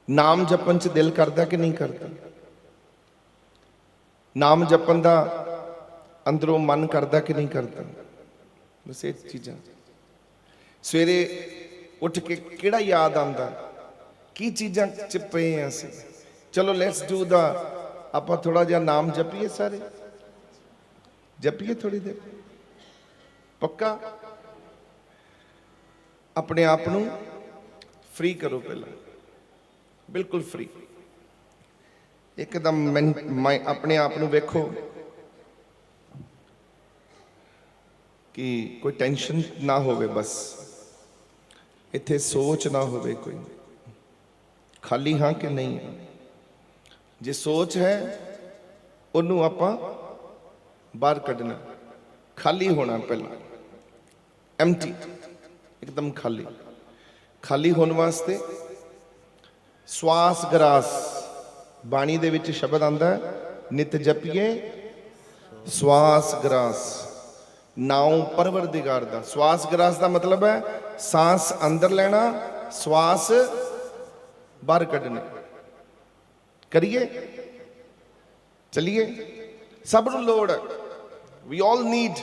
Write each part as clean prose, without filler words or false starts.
नाम जपन च दिल करता कि नहीं करता? नाम जपन का अंदरों मन करता कि नहीं करता? बस ये चीज़ां सवेरे उठ के किहड़ा याद आंदा, की चीज़ां च पे हैं असीं। चलो लेट्स डू द, आपां थोड़ा जिहा नाम जपीए, सारे जपीए थोड़ी देर, पक्का। अपने आप नूं फ्री करो पहला, बिल्कुल फ्री, एकदम अपने आप नूं वेखो कि कोई टेंशन ना होवे, बस इत्थे सोच ना होवे कोई, खाली हाँ कि नहीं। जे सोच है उन्होंने आपां बाहर कढ़ना, खाली होना पहला, एम्प्टी, एकदम खाली। खाली होने वास्ते स्वास ग्रास, बाणी दे विच शब्द आंदा है, नित जपिए स्वास ग्रास, नाउ परवरदिगार दा। स्वास ग्रास का मतलब है सांस अंदर लेना, स्वास बाहर कढ़ने। करिए, चलिए, सब नूं लोड़ है। We all need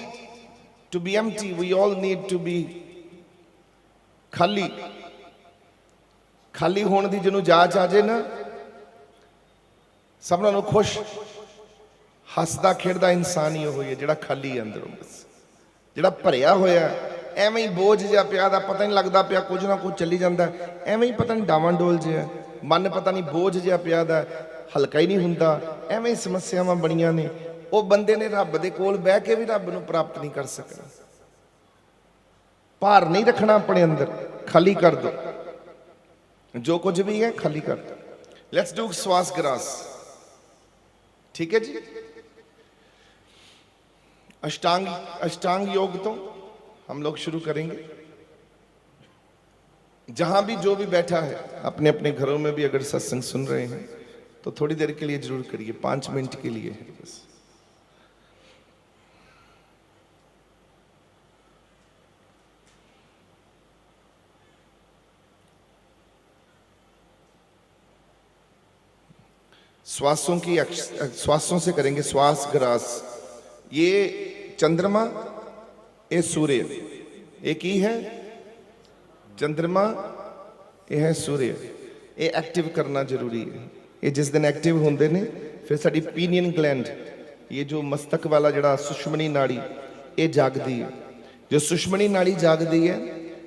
to be empty, we all need to be खाली। खाली होने की जिन्होंने जाच आ जाए ना, सब नालों खुश हसदा खेड़दा इंसान ही हो जिहड़ा खाली है अंदरों। बस जिहड़ा भरिया होया एवें ही बोझ जिहा पिया दा, पता नहीं लगता पिया, कुछ ना कुछ चली जाता, एवें ही पता नहीं डावाडोल जिहा मन, पता नहीं बोझ जिहा पिया दा, हल्का ही नहीं हुंदा, एवें ही समस्यावां बड़ियां ने। वो बंदे ने रब दे कोल बह के भी रब नूं प्राप्त नहीं कर सकना। भार नहीं रखना अपने अंदर, खाली कर दो, जो कुछ भी है खाली कर दो। लेट्स डू श्वास ग्रास, ठीक है जी। अष्टांग योग तो हम लोग शुरू करेंगे। जहां भी जो भी बैठा है, अपने अपने घरों में भी अगर सत्संग सुन रहे हैं तो थोड़ी देर के लिए जरूर करिए, 5 मिनट के लिए है बस। श्वासों से करेंगे श्वास ग्रास। ये चंद्रमा, ये सूर्य, एक ही है चंद्रमा, ये है सूर्य। ये एक्टिव करना जरूरी है। ये जिस दिन एक्टिव होंगे ने, फिर साडी पीनियन ग्लैंड, ये जो मस्तक वाला जड़ा सुषमनी नाड़ी, ये जागती है। जो सुषमनी नाड़ी जागती है,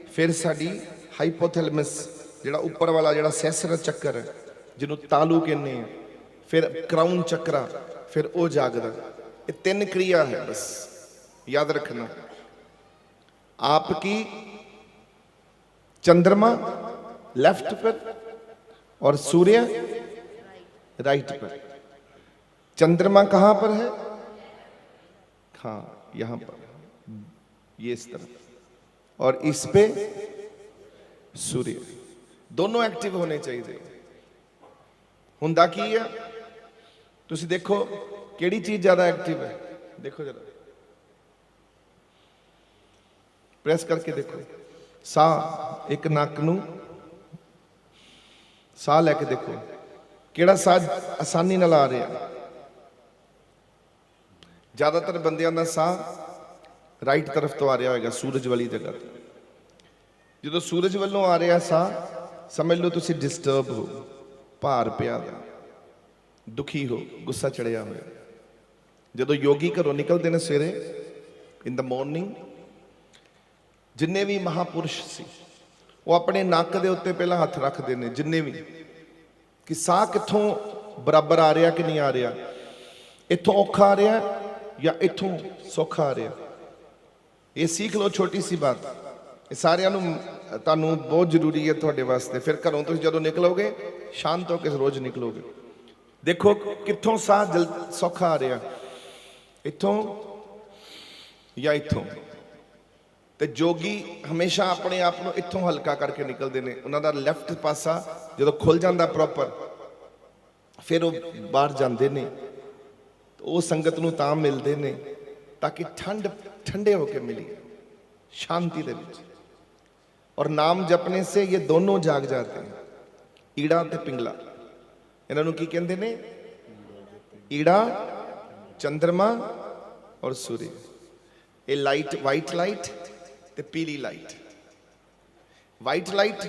फिर साडी हाइपोथैलेमस जड़ा ऊपर वाला जड़ा सैसर चक्कर है, जिन्होंने तालू कहने हैं, फिर क्राउन चक्रा, फिर वो जागदा। ये 3 क्रिया है, बस याद रखना। आपकी चंद्रमा लेफ्ट पर और सूर्य राइट पर। चंद्रमा कहां पर है? हाँ, यहां पर, ये इस तरफ, और इस पे सूर्य। दोनों एक्टिव होने चाहिए। हुंदा की है, तुसी देखो केड़ी चीज ज्यादा एक्टिव है, देखो जरा, प्रेस करके देखो। साह, एक नक नूं साह लैके देखो, केड़ा साह आसानी नाल आ रहा। ज्यादातर बंदियां दा साह राइट तरफ तो आ रहा होगा, सूरज वाली जगह। जो सूरज वालों आ रहा साह, समझ लो तुसी डिस्टर्ब हो, भार पिया, दुखी हो, गुस्सा चढ़िया हो। जो योगी घरों निकलते हैं सवेरे इन द मॉर्निंग, जिन्ने भी महापुरुष सी, वो अपने नक के उत्ते पहला हथ रखते हैं, जिन्ने भी, कि साह कितों बराबर आ रहा कि नहीं आ रहा, इतों औखा आ रहा या इतों सौखा आ रहा। ये सीख लो, छोटी सी बात, ये सारिਆਂ ਨੂੰ ਤੁਹਾਨੂੰ बहुत जरूरी है ਤੁਹਾਡੇ वास्ते। फिर घरों तुम जो निकलोगे शांत होकर रोज निकलोगे, देखो कितों साह सौखा आ रहा, इतों या इतों। तो जोगी हमेशा अपने आप को इतों हल्का करके निकलते हैं। उन्होंने लैफ्ट पासा जो खुल जाता प्रॉपर, फिर वो बाहर जाते हैं, तो वो संगत नूं तां मिलते हैं ताकि ठंड ठंडे होकर मिली, शांति दे विच। और नाम जपने से ये दोनों जाग जाते हैं। ਈੜਾ ਤੇ ਪਿੰਗਲਾ, ਇਹਨਾਂ ਨੂੰ ਕੀ ਕਹਿੰਦੇ ਨੇ? ਈੜਾ, ਚੰਦਰਮਾ ਔਰ ਸੂਰਜ। ਇਹ ਲਾਈਟ, ਵਾਈਟ ਲਾਈਟ ਤੇ ਪੀਲੀ ਲਾਈਟ। ਵਾਈਟ ਲਾਈਟ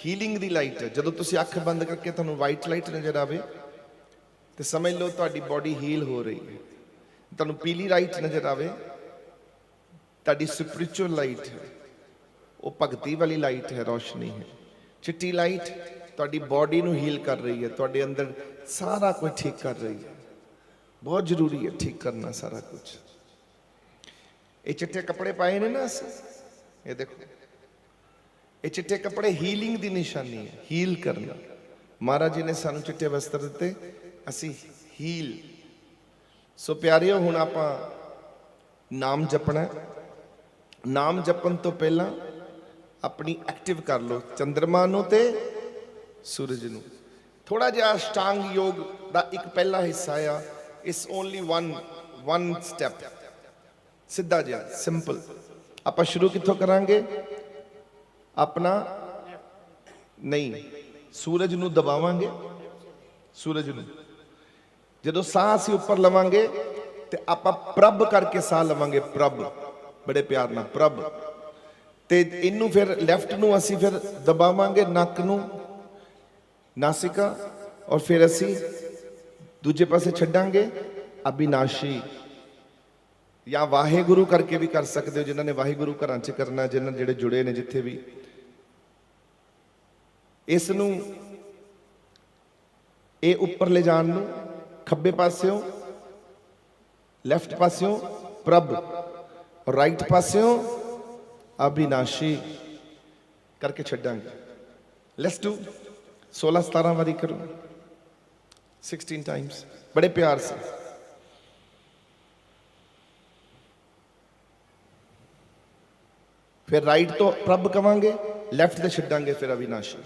ਹੀਲਿੰਗ ਦੀ ਲਾਈਟ ਹੈ। ਜਦੋਂ ਤੁਸੀਂ ਅੱਖ ਬੰਦ ਕਰਕੇ ਤੁਹਾਨੂੰ ਵਾਈਟ ਲਾਈਟ ਨਜ਼ਰ ਆਵੇ ਤੇ ਸਮਝ ਲਓ ਤੁਹਾਡੀ ਬਾਡੀ ਹੀਲ ਹੋ ਰਹੀ ਹੈ। ਤੁਹਾਨੂੰ ਪੀਲੀ ਲਾਈਟ ਨਜ਼ਰ ਆਵੇ, ਤੁਹਾਡੀ ਸਪਿਰਿਚੁਅਲ ਲਾਈਟ ਹੈ, ਉਹ ਭਗਤੀ ਵਾਲੀ ਲਾਈਟ ਹੈ, ਰੋਸ਼ਨੀ ਹੈ। ਚਿੱਟੀ ਲਾਈਟ ਤੁਹਾਡੀ ਬਾਡੀ ਨੂੰ ਹੀਲ ਕਰ ਰਹੀ ਹੈ, ਤੁਹਾਡੇ ਅੰਦਰ ਸਾਰਾ ਕੁਝ ਠੀਕ ਕਰ ਰਹੀ ਹੈ। ਬਹੁਤ ਜ਼ਰੂਰੀ ਹੈ ਠੀਕ ਕਰਨਾ ਸਾਰਾ ਕੁਝ। ਇਹ ਚਿੱਟੇ ਕੱਪੜੇ ਪਾਏ ਨੇ ਨਾ ਅਸੀਂ, ਇਹ ਦੇਖੋ, ਇਹ ਚਿੱਟੇ ਕੱਪੜੇ ਹੀਲਿੰਗ ਦੀ ਨਿਸ਼ਾਨੀ ਹੈ, ਹੀਲ ਕਰਨਾ। ਮਹਾਰਾਜ ਜੀ ਨੇ ਸਾਨੂੰ ਚਿੱਟੇ ਵਸਤਰ ਦਿੱਤੇ, ਅਸੀਂ ਹੀਲ। ਸੋ ਪਿਆਰਿਓ, ਹੁਣ ਆਪਾਂ ਨਾਮ ਜਪਣਾ। ਨਾਮ ਜਪਣ ਤੋਂ ਪਹਿਲਾਂ ਆਪਣੀ ਐਕਟਿਵ ਕਰ ਲਓ ਚੰਦਰਮਾ ਨੂੰ ਤੇ ਸੂਰਜ ਨੂੰ। ਥੋੜਾ ਜਿਹਾ ਅਸ਼ਟਾਂਗ ਯੋਗ ਦਾ ਇੱਕ ਪਹਿਲਾ ਹਿੱਸਾ ਆ। ਇਟਸ ਓਨਲੀ ਵਨ ਸਟੈਪ, ਸਿੱਧਾ ਜਿਹਾ ਸਿੰਪਲ। ਆਪਾਂ ਸ਼ੁਰੂ ਕਿੱਥੋਂ ਕਰਾਂਗੇ? ਆਪਣਾ ਨਹੀਂ, ਸੂਰਜ ਨੂੰ ਦਬਾਵਾਂਗੇ। ਸੂਰਜ ਨੂੰ ਜਦੋਂ ਸਾਹ ਅਸੀਂ ਉੱਪਰ ਲਵਾਂਗੇ ਤੇ ਆਪਾਂ ਪ੍ਰਭ ਕਰਕੇ ਸਾਹ ਲਵਾਂਗੇ, ਪ੍ਰਭ, ਬੜੇ ਪਿਆਰ ਨਾਲ ਪ੍ਰਭ। ਤੇ ਇਹਨੂੰ ਫਿਰ ਲੈਫਟ ਨੂੰ ਅਸੀਂ ਫਿਰ ਦਬਾਵਾਂਗੇ, ਨੱਕ ਨੂੰ, ਨਾਸਿਕਾ, ਔਰ ਫਿਰ ਅਸੀਂ ਦੂਜੇ ਪਾਸੇ ਛੱਡਾਂਗੇ ਅਬਿਨਾਸ਼ੀ, ਜਾਂ ਵਾਹਿਗੁਰੂ ਕਰਕੇ ਵੀ ਕਰ ਸਕਦੇ ਹੋ, ਜਿਨ੍ਹਾਂ ਨੇ ਵਾਹਿਗੁਰੂ ਘਰਾਂ 'ਚ ਕਰਨਾ, ਜਿਹੜੇ ਜੁੜੇ ਨੇ ਜਿੱਥੇ ਵੀ। ਇਸ ਨੂੰ, ਇਹ ਉੱਪਰ ਲੈ ਜਾਣ ਨੂੰ ਖੱਬੇ ਪਾਸਿਓਂ, ਲੈਫਟ ਪਾਸਿਓਂ ਪ੍ਰਭ, ਔਰ ਰਾਈਟ ਪਾਸਿਓਂ ਅਬਿਨਾਸ਼ੀ ਕਰਕੇ ਛੱਡਾਂਗੇ। ਲੈਟਸ ਡੂ 16-17 ਵਾਰੀ ਕਰੋ, 16 ਟਾਈਮਸ, ਬੜੇ ਪਿਆਰ ਸੇ। फिर राइट तो प्रभ कवांगे, लेफ्ट से छड्डांगे, फिर अविनाशी।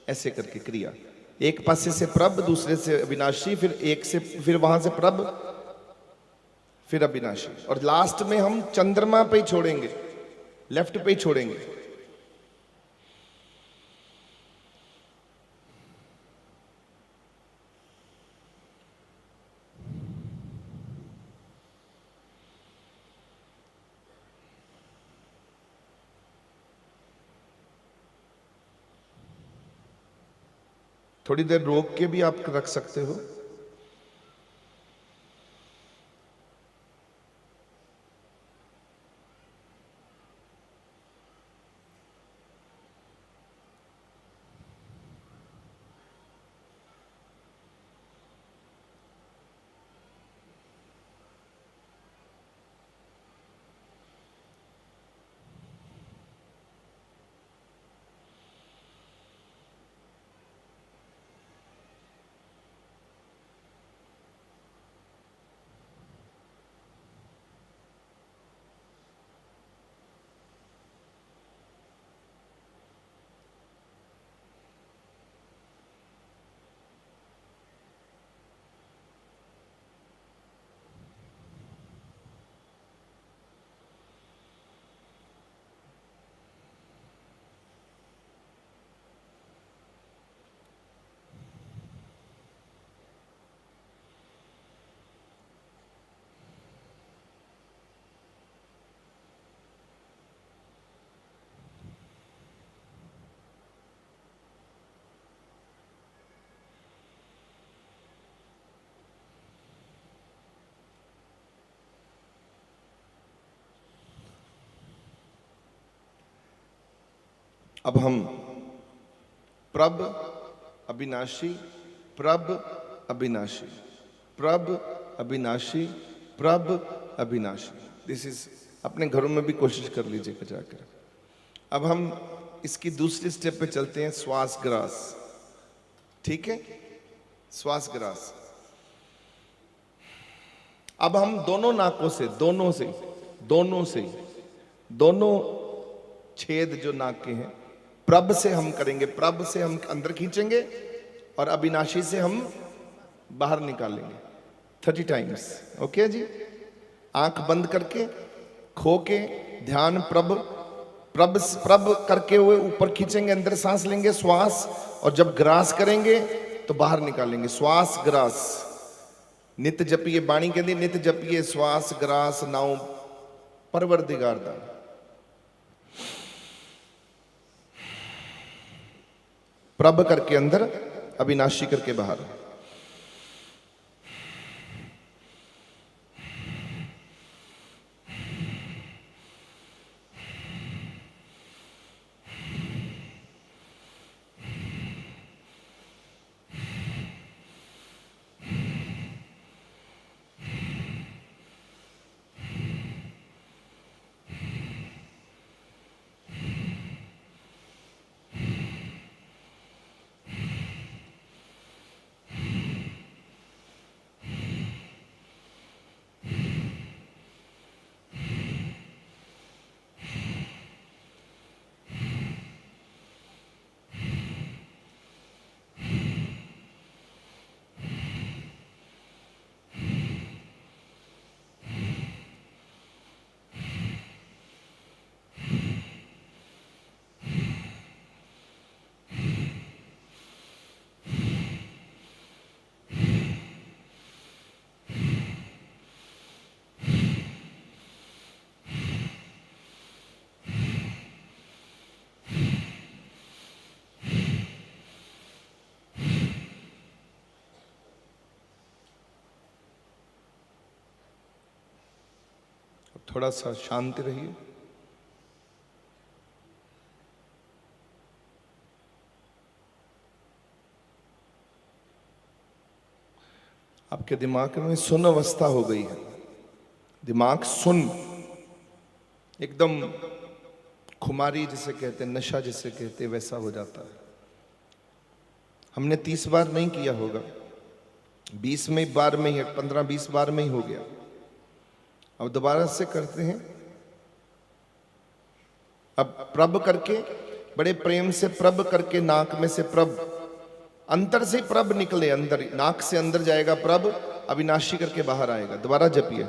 ऐसे करके क्रिया, एक पासे से प्रभ, दूसरे से अविनाशी, फिर एक से, फिर वहां से प्रभ, फिर अविनाशी। और लास्ट में हम चंद्रमा पे ही छोड़ेंगे, लेफ्ट पे ही छोड़ेंगे। थोड़ी देर रोक के भी आप रख सकते हो। अब हम प्रभ अविनाशी, प्रभ अविनाशी, प्रभ अविनाशी, प्रभ अविनाशी। दिस इज, अपने घरों में भी कोशिश कर लीजिएगा जाकर। अब हम इसकी दूसरी स्टेप पे चलते हैं, श्वास ग्रास। ठीक है, श्वास ग्रास। अब हम दोनों नाकों से, दोनों छेद जो नाक के हैं, प्रभ से हम करेंगे। प्रभ से हम अंदर खींचेंगे और अविनाशी से हम बाहर निकालेंगे 30 टाइम्स। ओके जी, आंख बंद करके, खो के ध्यान प्रभ प्रब प्रब करके हुए ऊपर खींचेंगे, अंदर सांस लेंगे, श्वास, और जब ग्रास करेंगे तो बाहर निकालेंगे, श्वास ग्रास। नित जपिए, बाणी कहती नित जपिए श्वास ग्रास नाउ परवरदिगार दा। प्रभ करके अंदर, अविनाशी करके बाहर। थोड़ा सा शांत रहिए। आपके दिमाग में सुन अवस्था हो गई है, दिमाग सुन, एकदम खुमारी जिसे कहते हैं, नशा जिसे कहते हैं, वैसा हो जाता है। हमने 30 बार नहीं किया होगा, 20 में बार में ही, 15-20 बार में ही हो गया। अब दोबारा से करते हैं। अब प्रभ करके, बड़े प्रेम से प्रभ करके, नाक में से प्रभ, अंतर से प्रभ निकले, अंदर नाक से अंदर जाएगा प्रभ, अविनाशी करके बाहर आएगा। दोबारा जपिए।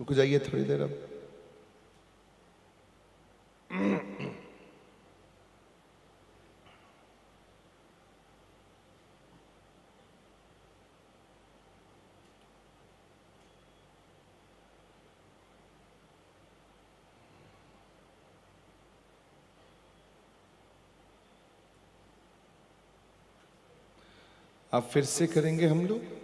रुक जाइए थोड़ी देर। अब आप फिर से करेंगे हम लोग।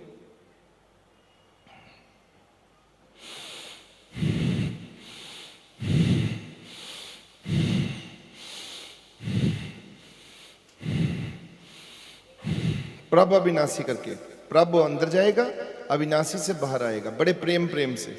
प्रभ अविनाशी करके, प्रभ अंदर जाएगा, अविनाशी से बाहर आएगा, बड़े प्रेम प्रेम से।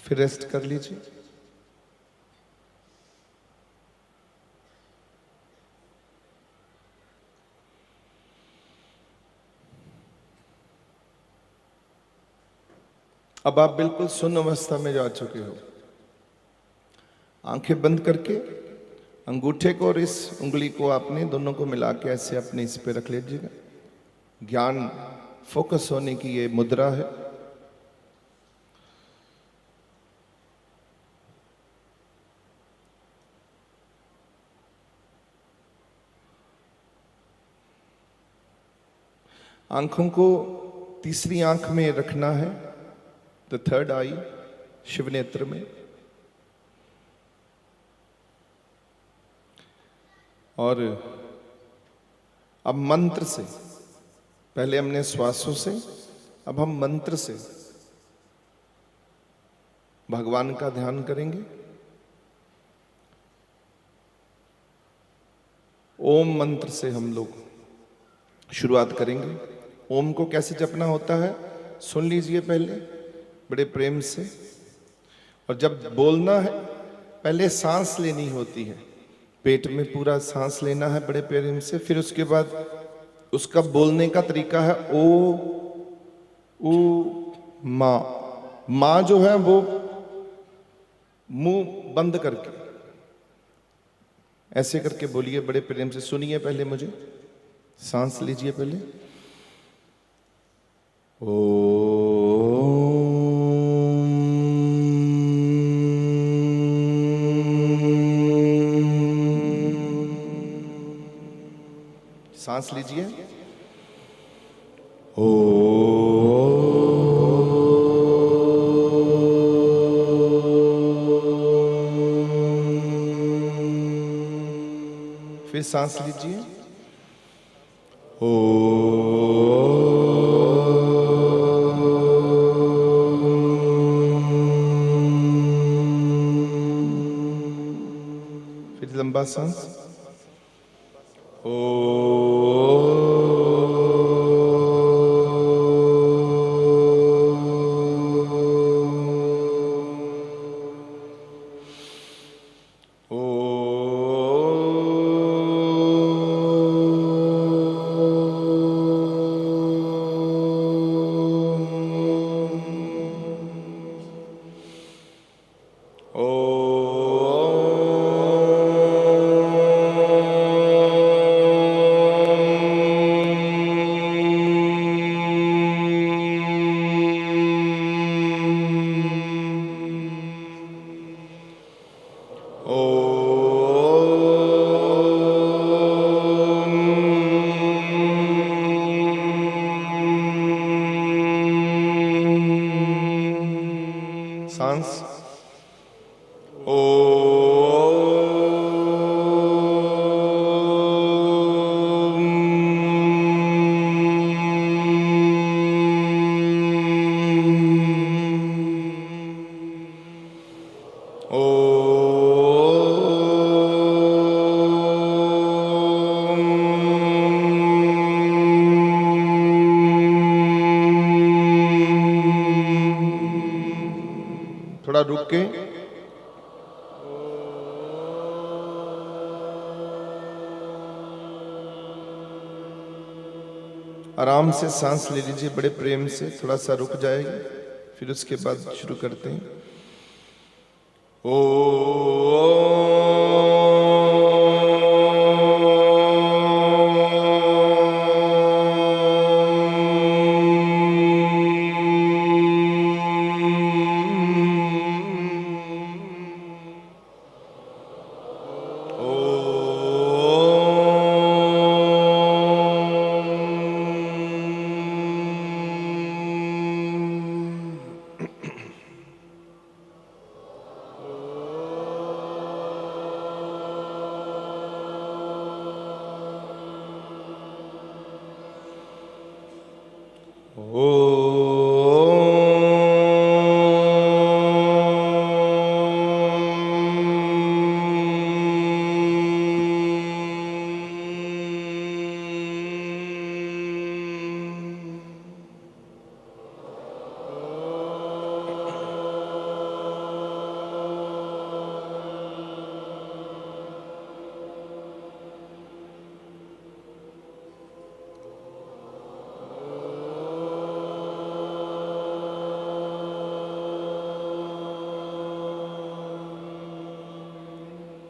फिर रेस्ट कर लीजिए। अब आप बिल्कुल सुन्न अवस्था में जा चुके हो। आंखें बंद करके अंगूठे को और इस उंगली को आपने दोनों को मिला के ऐसे अपने इस पे रख लीजिएगा। ज्ञान फोकस होने की ये मुद्रा है। आंखों को तीसरी आंख में रखना है, द थर्ड आई, शिव नेत्र में। और अब मंत्र से, पहले हमने श्वासों से, अब हम मंत्र से भगवान का ध्यान करेंगे। ओम मंत्र से हम लोग शुरुआत करेंगे। ओम को कैसे जपना होता है सुन लीजिए पहले बड़े प्रेम से। और जब बोलना है पहले सांस लेनी होती है, पेट में पूरा सांस लेना है बड़े प्रेम से। फिर उसके बाद उसका बोलने का तरीका है ओ उ माँ। माँ जो है वो मुंह बंद करके ऐसे करके बोलिए बड़े प्रेम से। सुनिए पहले मुझे, सांस लीजिए पहले। सांस लीजिए। फिर सांस लीजिए। फिर लंबा सांस। सांस। थोड़ा रुक के आराम से सांस ले लीजिए बड़े प्रेम से। थोड़ा सा रुक जाएगी, फिर उसके बाद शुरू करते हैं।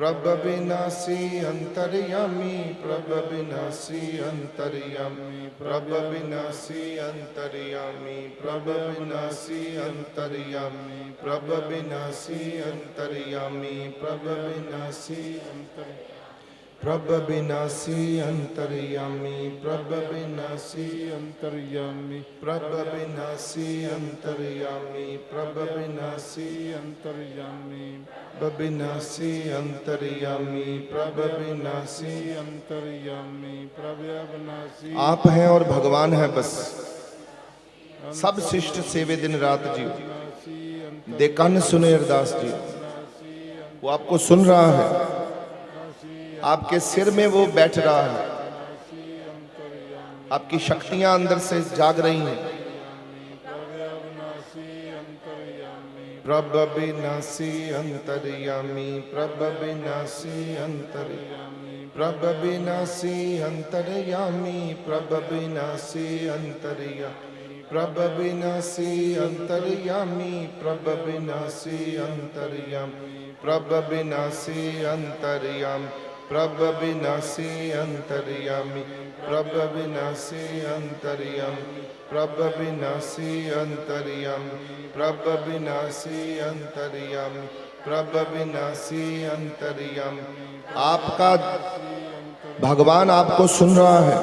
प्रभ विनाशी अंतर्यामी, प्रभ विनाशी अंतर्यामी, प्रभ विनाशी अंतर्यामी, प्रभ विनाशी अंतर्यामी, प्रभ विनाशी अंतर्यामी, प्रभ विनाशी अंतर्यामी, प्रभ विनाशी अंतर्यामी, प्रभ विनाशी अंतर्यामी, प्रभ विनाशी अंतर्यामी, प्रभ विनाशी अंतर्यामी, प्रभ विनाशी अंतर्यामी, प्रभ विनाशी अंतर्यामी, प्रभ विनाशी। आप हैं और भगवान है बस, सब शिष्ट सेवे दिन रात जी, दे कन सुने अरदास जी। वो आपको सुन रहा है, आपके सिर में वो बैठ रहा है, आपकी शक्तियां अंदर से जाग रही हैं। प्रभ विनाशी अंतर्यामी, प्रभ विनाशी अंतर्यामी, प्रभ विनाशी अंतर्यामी, प्रभ विनाशी अंतर्यामी, प्रभ विनाशी अंतर्यामी, प्रभ विनाशी अंतर्यामी, प्रभ विनाशी अंतर्यामी, प्रभ विनाशी अंतर्यामी, प्रभ विनाशी अंतर्यामी, प्रभ विनाशी अंतर्यामी, प्रभ विनाशी अंतर्यामी, प्रभ विनाशी अंतर्यामी। आपका भगवान आपको सुन रहा है।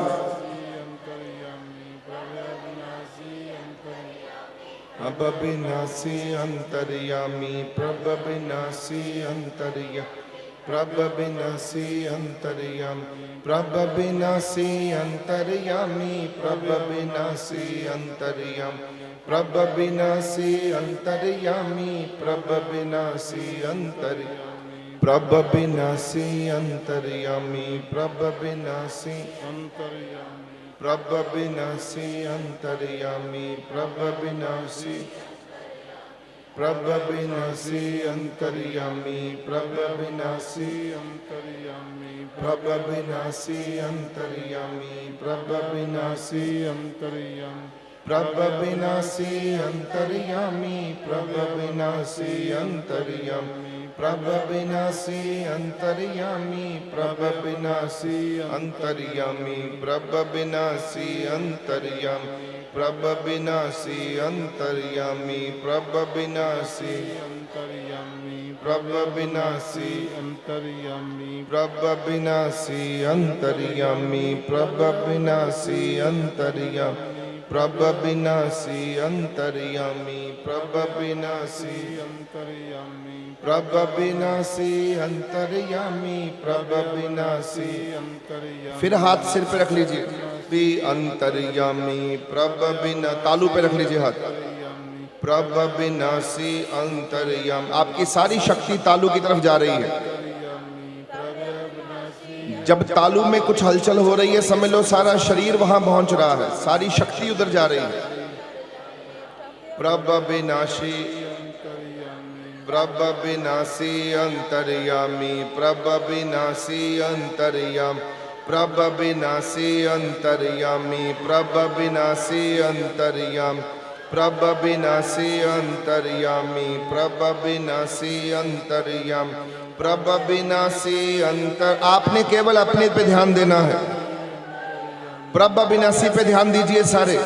प्रभ विनाशी अंतर्यामी, प्रभ विनाशी अंतर्यामी, प्रभ विनाशी अंतर्यामी, प्रभ विनाशी अंतर्यामी, प्रभ विनाशी अंतर्यामी, प्रभ विनाशी अंतर्यामी, प्रभ विनाशी अंतर्यामी, प्रभ विनाशी अंतर्यामी, प्रभ विनाशी अंतर्यामी, प्रभ विनाशी अंतर्यामी, प्रभ विनाशी, प्रभ विनाशी अंतर्यामी, प्रभ विनाशी अंतर्यामी, प्रभ विनाशी अंतर्यामी, प्रभ विनाशी अंतर्यामी, प्रभ विनाशी अंतर्यामी, प्रभ विनाशी अंतर्यामी, प्रभ विनाशी अंतर्यामी, प्रभ विनाशी अंतर्यामी, प्रभ विनाशी अंतर्यामी, प्रभ विनाशी अंतर्यामी, प्रभ विनाशी अंतर्यामी, प्रभ विनाशी अंतर्यामी, प्रभ विनाशी अंतर्यामी, प्रभ विनाशी अंतर्यामी, प्रभ विनाशी अंतर्यामी, प्रभ विनाशी अंतर्यामी, प्रभ विनाशी अंतर्यामी, प्रभ विनाशी अंतर्यामी। फिर हाथ सिर पे रख लीजिए, भी अंतर्यामी, प्रभ विना, तालू पे रख लीजिए हाथ, प्रभ विनाशी अंतर्यामी। आपकी सारी शक्ति तालू की तरफ जा रही है। जब तालू में कुछ हलचल हो रही है, समझ लो सारा शरीर वहां पहुंच रहा है, सारी शक्ति उधर जा रही है। प्रभ विनाशी, प्रभ विनाशी अंतर्यामी, प्रभ विनाशी अंतर्यामी, प्रभ विनाशी अंतर्यामी, प्रभ विनाशी अंतर्यामी, प्रभ विनाशी अंतर्यामी, प्रभ विनाशी अंतर्यामी, प्रभ विनाशी अंतर। आपने केवल अपने पे ध्यान देना है, प्रभ विनाशी पे ध्यान दीजिए सारे।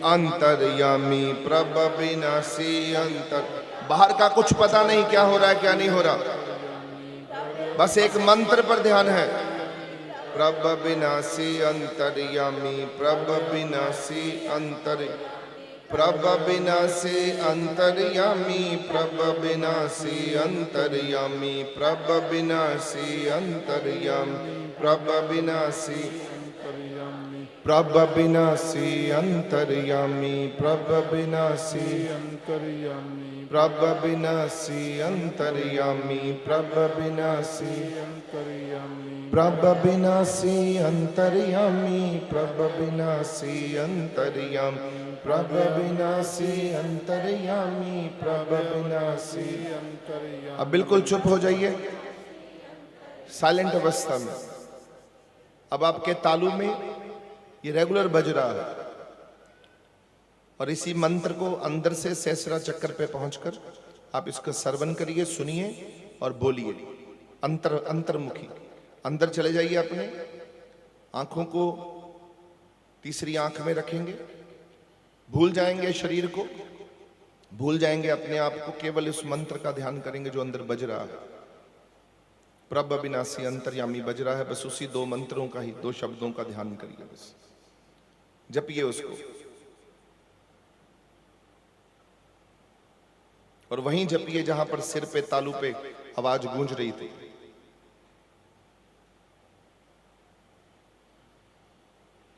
अंतर्यामी, प्रभ विनाशी अंतर। बाहर का कुछ पता नहीं क्या हो रहा है क्या नहीं हो रहा, बस एक मंत्र पर ध्यान है। प्रभ विनाशी अंतर्यामी, प्रभ विनाशी अंतर, प्रभ विनाशी अंतर्यामी, प्रभ विनाशी अंतर्यामी, प्रभ विनाशी अंतर्यामी, प्रभ विनाशी, प्रभ विनाशी अंतर्यामी, प्रभ विनाशी अंतर्यामी, प्रभ विनाशी अंतर्यामी, प्रभ विनाशी अंतर्यामी, प्रभ विनाशी अंतर्यामी, प्रभ विनाशी अंतर्यामी, प्रभ विनाशी अंतर्यामी, प्रभ विनाशी अंतर्यामी। अब बिल्कुल चुप हो जाइए, साइलेंट अवस्था में। अब आपके तालू में ये रेगुलर बज रहा है और इसी मंत्र को अंदर से सहस्रा चक्र पे पहुंचकर आप इसका श्रवण करिए, सुनिए और बोलिए। अंतर्मुखी अंदर चले जाइए, अपने आंखों को तीसरी आंख में रखेंगे, भूल जाएंगे शरीर को, भूल जाएंगे अपने आप को, केवल इस मंत्र का ध्यान करेंगे जो अंदर बज रहा है। प्रभ अविनाशी अंतर्यामी बज रहा है, बस उसी दो मंत्रों का ही, दो शब्दों का ध्यान करिए, बस जपिए उसको। और वहीं जपिए जहां पर सिर पे तालू पे आवाज गूंज रही थी।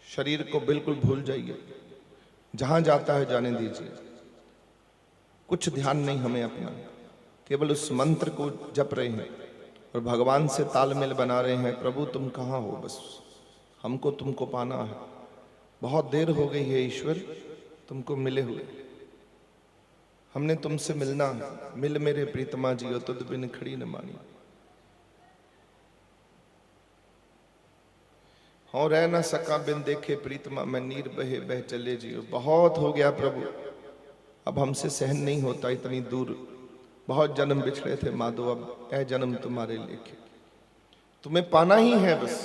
शरीर को बिल्कुल भूल जाइए, जहां जाता है जाने दीजिए, कुछ ध्यान नहीं हमें अपना, केवल उस मंत्र को जप रहे हैं और भगवान से तालमेल बना रहे हैं। प्रभु तुम कहाँ हो, बस हमको तुमको पाना है, बहुत देर हो गई है ईश्वर तुमको मिले हुए, हमने तुमसे मिलना है, मिल मेरे प्रीतमा जियो तुद बिन खड़ी न मानी। हाँ रह न सका बिन देखे प्रीतमा, मैं नीर बहे बह चले जियो। बहुत हो गया प्रभु, अब हमसे सहन नहीं होता इतनी दूर, बहुत जन्म बिछड़े थे माधो, अब ए जन्म तुम्हारे लेखे, तुम्हें पाना ही है बस।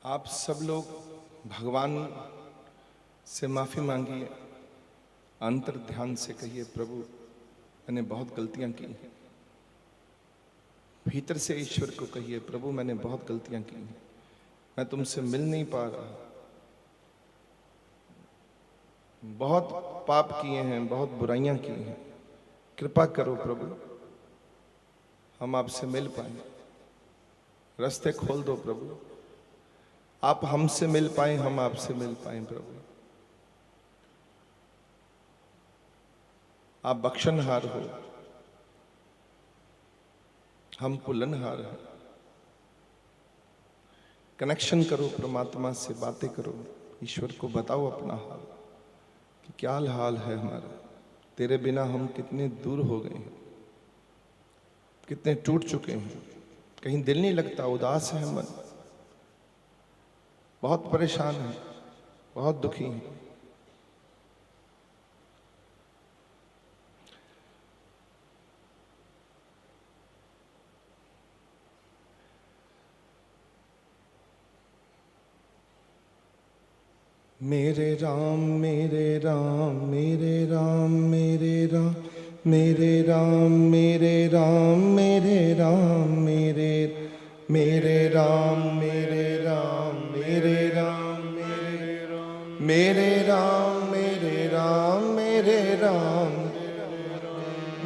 आप सब लोग भगवान से माफी मांगिए, अंतर ध्यान से कहिए प्रभु मैंने बहुत गलतियां की हैं। भीतर से ईश्वर को कहिए प्रभु मैंने बहुत गलतियां की हैं, मैं तुमसे मिल नहीं पा रहा, बहुत पाप किए हैं, बहुत बुराइयां की हैं, कृपा करो प्रभु हम आपसे मिल पाए, रास्ते खोल दो प्रभु, आप हमसे मिल पाए हम आपसे मिल पाए प्रभु। आप बख्शनहार हो, हम पुलनहार हैं। कनेक्शन करो परमात्मा से, बातें करो, ईश्वर को बताओ अपना हाल कि क्या हाल है हमारा, तेरे बिना हम कितने दूर हो गए हैं, कितने टूट चुके हैं, कहीं दिल नहीं लगता, उदास है मन, बहुत परेशान है, बहुत दुखी है। मेरे राम मेरे राम मेरे राम मेरे राम मेरे राम मेरे राम मेरे राम मेरे मेरे राम मेरे राम मेरे राम मेरे राम मेरे राम मेरे राम मेरे राम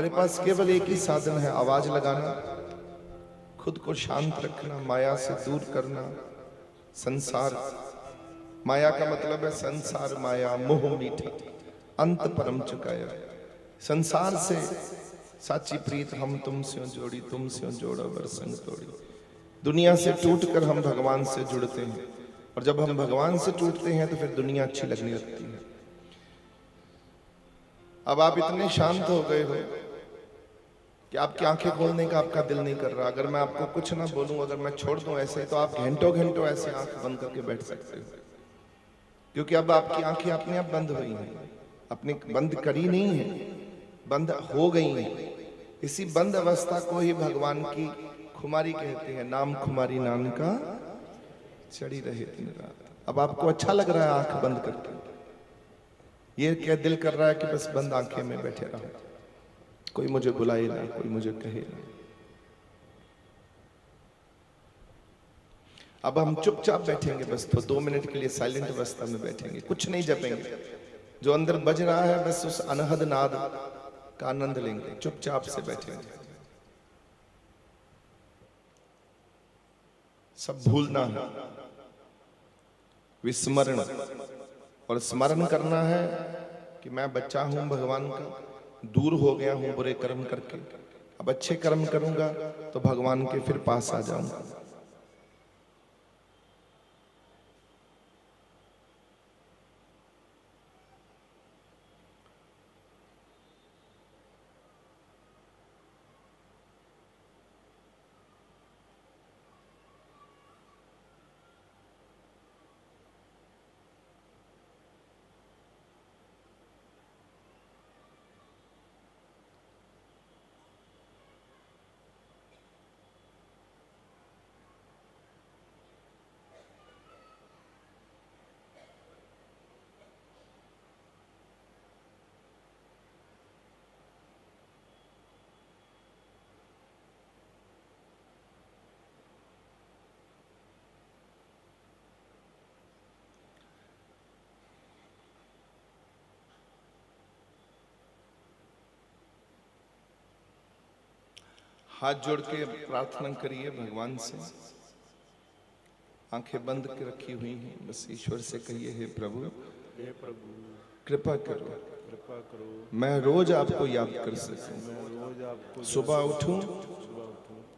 हमारे पास केवल एक ही साधन है, आवाज लगाना, खुद को शांत रखना, माया से दूर करना। संसार, माया का मतलब है संसार माया, मोह मीठा अंत परम चुकाया। संसार से साची प्रीत हम तुमसे जोड़ी, तुमसे जोड़ा वर संग तोड़ी। दुनिया से टूटकर हम भगवान से जुड़ते हैं, और जब हम भगवान से टूटते हैं तो फिर दुनिया अच्छी लगने लगती है। अब आप इतने शांत हो गए हो कि आपकी आंखें खोलने का आपका दिल नहीं कर रहा। अगर मैं आपको कुछ ना बोलूं, अगर मैं छोड़ दूं ऐसे, तो आप घंटों घंटों ऐसे आंख बंद करके बैठ सकते हो, क्योंकि अब आपकी आंखें अपने आप बंद हुई हैं। अपने बंद करी नहीं है, बंद हो गई हैं। इसी बंद अवस्था को ही भगवान की खुमारी कहते हैं। नाम खुमारी नाम का चढ़ी रहे दिन रात। अब आपको अच्छा लग रहा है आंख बंद करके, ये क्या दिल कर रहा है कि बस बंद आंखें में बैठे रहो, कोई मुझे बुलाए ना, कोई मुझे कहे ना। अब हम चुपचाप बैठेंगे बस, तो 2 मिनट के लिए साइलेंट अवस्था में बैठेंगे, कुछ नहीं जपेंगे। जो अंदर बज रहा है बस उस अनहद नाद का आनंद लेंगे, चुपचाप से बैठेंगे। सब भूलना है, विस्मरण, और स्मरण करना है कि मैं बच्चा हूं भगवान का, दूर हो गया हूं बुरे कर्म करके, अब अच्छे कर्म करूंगा तो भगवान के फिर पास आ जाऊंगा। हाथ जोड़ के प्रार्थना करिए भगवान से। आंखें बंद के रखी हुई हैं, बस ईश्वर से कहिए, हे प्रभु कृपा करो, मैं रोज आपको याद कर सकूं। सुबह उठूं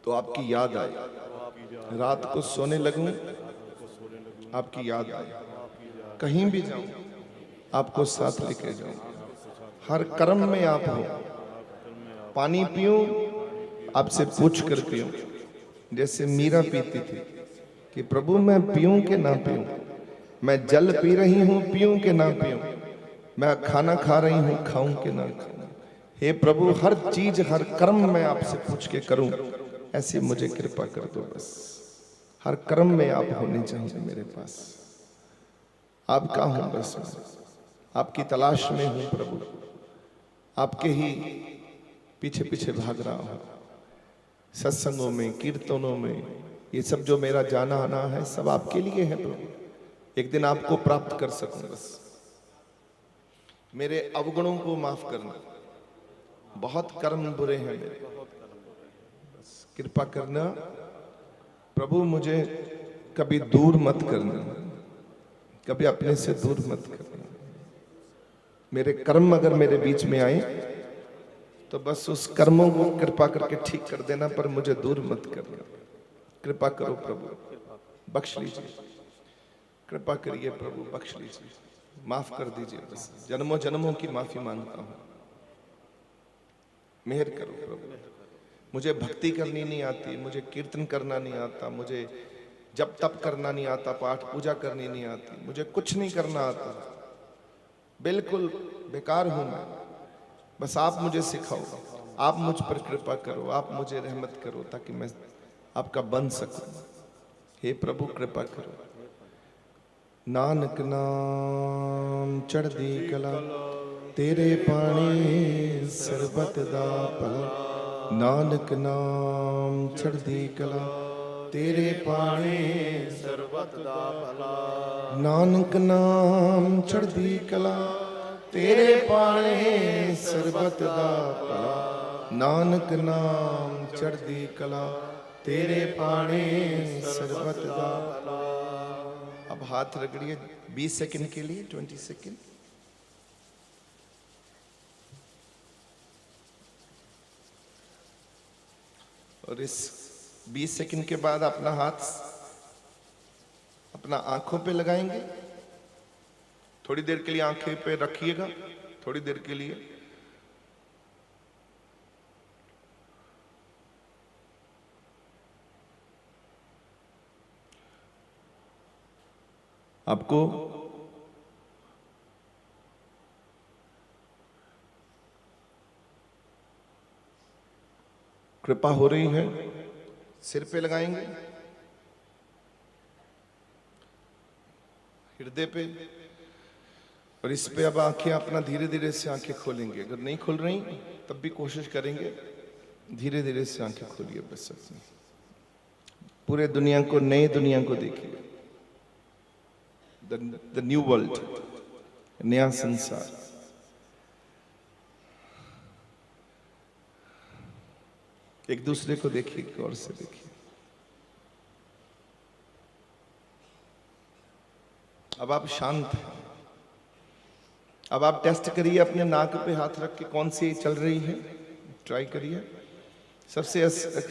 तो आपकी याद आए, रात को सोने लगूं आपकी याद आए, कहीं भी जाऊं आपको साथ लेके जाऊं, हर कर्म में आप हो। पानी पीऊं आपसे पूछ कर पीऊं, जैसे मीरा पीती थी कि प्रभु मैं पीऊं कि ना पीऊं, मैं जल पी रही हूं पीऊं कि ना पीऊं, मैं खाना खा रही हूं खाऊं कि ना खाऊं। हे प्रभु हर चीज हर कर्म मैं आपसे पूछ के करूं, ऐसे मुझे कृपा कर दो। बस हर कर्म में आप होने चाहिए मेरे पास, आपका हूं बस, आपकी तलाश में हूं प्रभु, आपके ही पीछे पीछे भाग रहा हूं। सत्संगों में, कीर्तनों में, ये सब जो मेरा जाना आना है सब आपके लिए है प्रभु। एक दिन आपको प्राप्त कर सकूं, बस मेरे अवगुणों को माफ करना, बहुत कर्म बुरे हैं मेरे, बस कृपा करना प्रभु, मुझे कभी दूर मत करना, कभी अपने से दूर मत करना। मेरे कर्म अगर मेरे बीच में आए तो बस उस कर्मों को कृपा करके ठीक कर देना, पर मुझे दूर मत करना। कृपा करो प्रभु, बख्श लीजिए, कृपा करिए प्रभु, बख्श लीजिए, माफ कर दीजिए। बस जन्मों जन्मों की माफी मांगता हूं, मेहर करो प्रभु। मुझे भक्ति करनी नहीं आती, मुझे कीर्तन करना नहीं आता, मुझे जप तप करना नहीं आता, पाठ पूजा करनी नहीं आती, मुझे कुछ नहीं करना आता, बिल्कुल बेकार हूं मैं। बस आप मुझे सिखाओ, आप मुझ पर कृपा करो, आप मुझे रहमत करो ताकि मैं आपका बन सकूं। हे प्रभु कृपा करो। नानक नाम चढ़दी कला, तेरे पानी सरबत दा भला। नानक नाम चढ़दी कला, तेरे पानी सरबत दा भला। नानक नाम चढ़दी कला, तेरे पानी सरबत दा भला। नानक नाम चढ़दी कला, तेरे पाने सर्बत दा। अब हाथ रगड़िए 20 सेकंड के लिए, 20 सेकंड। और इस 20 सेकंड के बाद अपना हाथ अपना आंखों पे लगाएंगे। थोड़ी देर के लिए आंखें पे रखिएगा, थोड़ी देर के लिए। आपको कृपा हो रही है। सिर पे लगाएंगे, हृदय पे, और इस पे अब आंखें अपना धीरे धीरे से आंखें खोलेंगे। अगर नहीं खुल रही तब भी कोशिश करेंगे, धीरे धीरे से आंखें खोलिए। बस अपनी पूरे दुनिया को, नई दुनिया को देखिए, द न्यू वर्ल्ड, नया संसार। एक दूसरे को देखिए, गौर से देखिए। अब आप शांत हैं। अब आप टेस्ट करिए, अपने नाक पे हाथ रख के कौन सी चल रही है, ट्राई करिए। सबसे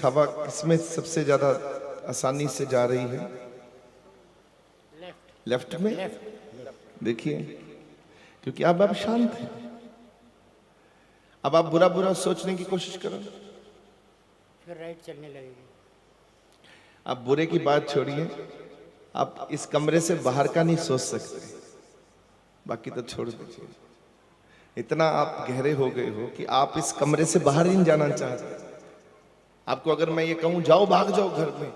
हवा किसमें सबसे ज्यादा आसानी से जा रही है? लेफ्ट में। देखिए, क्योंकि अब आप शांत हैं। अब आप बुरा बुरा सोचने की कोशिश करो, फिर राइट चलने लगेगी। आप बुरे की बात छोड़िए, आप इस कमरे से बाहर का नहीं सोच सकते, बाकी तो छोड़ दीजिए। इतना आप गहरे हो गए हो कि आप इस कमरे से बाहर ही नहीं जाना चाहते। आपको अगर मैं ये कहूं जाओ, भाग जाओ घर में,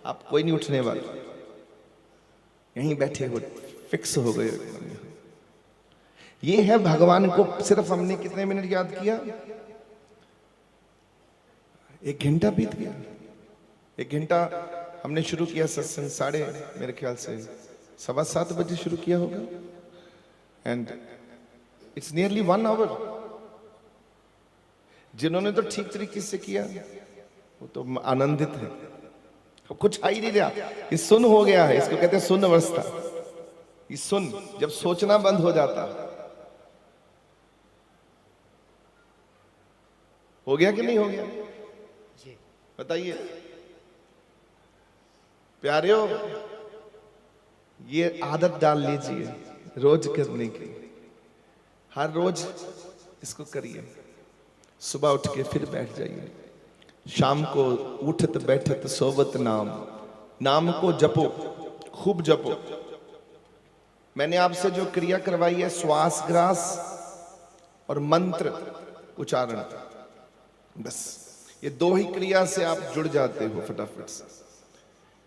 आप कोई नहीं उठने वाले, यहीं बैठे हो, फिक्स हो गए। ये है भगवान को। सिर्फ हमने कितने मिनट याद किया? 1 घंटा बीत गया। 1 घंटा हमने शुरू किया सत्संग, मेरे ख्याल से 7:15 बजे शुरू किया होगा, एंड इट्स नियरली 1 आवर। जिन्होंने तो ठीक तरीके से किया वो तो आनंदित है। अब कुछ आ ही नहीं रहा, ये सुन हो गया है। इसको कहते हैं सुन्न अवस्था। ये सुन, जब सोचना बंद हो जाता। हो गया कि नहीं हो गया? बताइए प्यारियों, ये आदत डाल लीजिए रोज करने की। हर रोज इसको करिए। सुबह उठ के फिर बैठ जाइए, शाम को उठत बैठत सोवत नाम, नाम को जपो, खूब जपो। मैंने आपसे जो क्रिया करवाई है, श्वास ग्रास और मंत्र उच्चारण, बस ये 2 ही क्रिया से आप जुड़ जाते हो फटाफट से।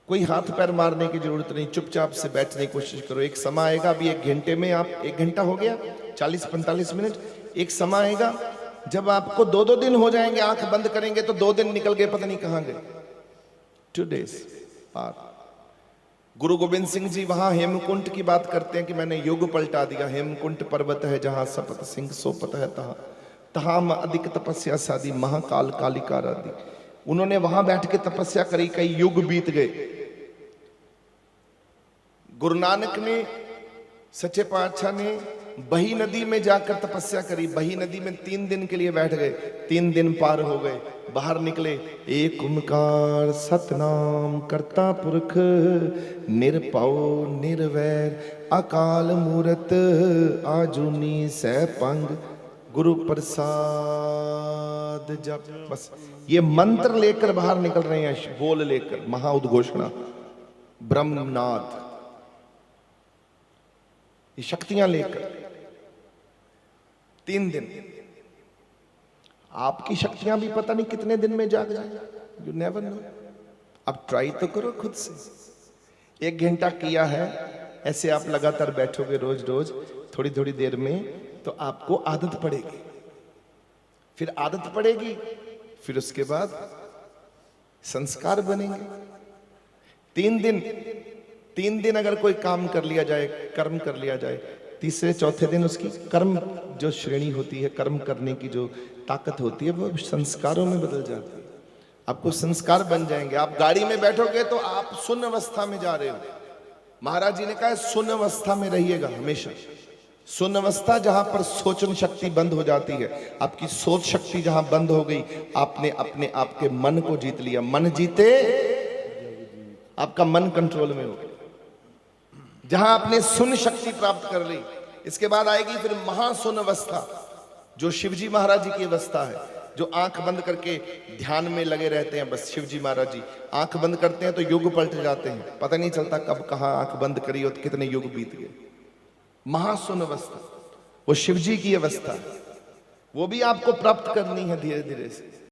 कोई हाथ पैर मारने की जरूरत नहीं, चुपचाप से बैठने की कोशिश करो। एक समय आएगा, अभी 1 घंटे में आप, 1 घंटा हो गया, 40-45 मिनट। एक समय आएगा जब आपको 2-2 दिन हो जाएंगे, आंख बंद करेंगे तो 2 दिन निकल गए, पता नहीं कहां गए। 2 days पार। गुरु गोविंद सिंह जी वहां हेमकुंट की बात करते हैं कि मैंने युग पलटा दिया। हेमकुंट पर्वत है जहां सपत सिंह सोपत है तहां, तहां अधिक तपस्या साधी, महाकाल कालिका राधी। उन्होंने वहां बैठ के तपस्या करी, कई युग बीत गए। गुरु नानक ने, सच्चे पातशाह ने बही नदी में जाकर तपस्या करी। बही नदी में 3 दिन के लिए बैठ गए। 3 दिन पार हो गए, बाहर निकले। एक ओंकार सतनाम करता पुरख, निरपौ निर्वैर अकाल मूरत, आजुनी सैपंग गुरु प्रसाद जप। बस ये मंत्र लेकर बाहर निकल रहे हैं, बोल लेकर, महा उद्घोषणा, ब्रह्मनाद, ये शक्तियां लेकर 3 दिन। आपकी शक्तियां भी पता नहीं कितने दिन में जाग जाए, यू नेवर नो। अब ट्राई तो करो खुद से। 1 घंटा किया है, ऐसे आप लगातार बैठोगे रोज रोज, थोड़ी थोड़ी देर में, तो आपको आदत पड़ेगी। फिर आदत पड़ेगी, फिर उसके बाद संस्कार बनेंगे। 3 दिन अगर कोई काम कर लिया जाए, कर्म कर लिया जाए, तीसरे चौथे दिन उसकी कर्म जो श्रेणी होती है, कर्म करने की जो ताकत होती है, वो संस्कारों में बदल जाती है। आपको संस्कार बन जाएंगे। आप गाड़ी में बैठोगे तो आप सुन्न अवस्था में जा रहे हो। महाराज जी ने कहा सुन्न अवस्था में रहिएगा हमेशा। सुन्न अवस्था जहां पर सोचन शक्ति बंद हो जाती है, आपकी सोच शक्ति जहां बंद हो गई, आपने अपने आपके मन को जीत लिया। मन जीते, आपका मन कंट्रोल में हो गया। जहां आपने सुन शक्ति प्राप्त कर ली, इसके बाद आएगी फिर महासुन अवस्था, जो शिवजी महाराज जी की अवस्था है, जो आंख बंद करके ध्यान में लगे रहते हैं। बस शिवजी महाराज जी आंख बंद करते हैं तो युग पलट जाते हैं, पता नहीं चलता कब कहां आंख बंद करी और कितने युग बीत गए। महासुन अवस्था वो शिवजी की अवस्था है, वो भी आपको प्राप्त करनी है धीरे धीरे से।